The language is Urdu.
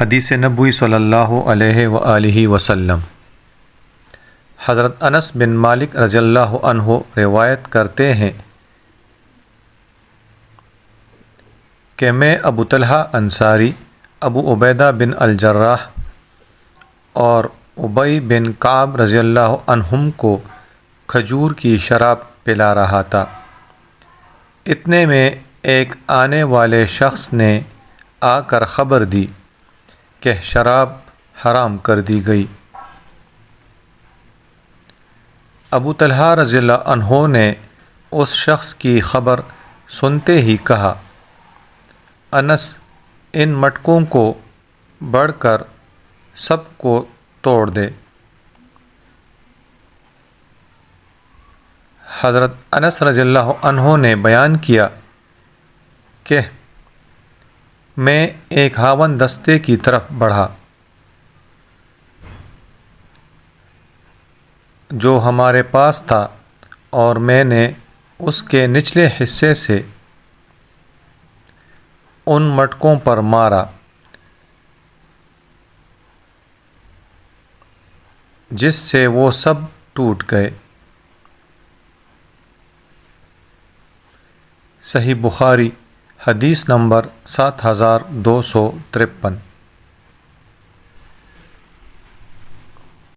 حدیث نبوی صلی اللہ علیہ وآلہ وسلم۔ حضرت انس بن مالک رضی اللہ عنہ روایت کرتے ہیں کہ میں ابو طلحہ انصاری، ابو عبیدہ بن الجراح اور ابی بن کعب رضی اللہ عنہم کو کھجور کی شراب پلا رہا تھا۔ اتنے میں ایک آنے والے شخص نے آ کر خبر دی کہ شراب حرام کر دی گئی۔ ابو طلحہ رضی اللہ عنہ نے اس شخص کی خبر سنتے ہی کہا، انس، ان مٹکوں کو بڑھ کر سب کو توڑ دے۔ حضرت انس رضی اللہ عنہ نے بیان کیا کہ میں ایک ہاون دستے کی طرف بڑھا جو ہمارے پاس تھا، اور میں نے اس کے نچلے حصے سے ان مٹکوں پر مارا جس سے وہ سب ٹوٹ گئے۔ صحیح بخاری، حدیث نمبر 7253۔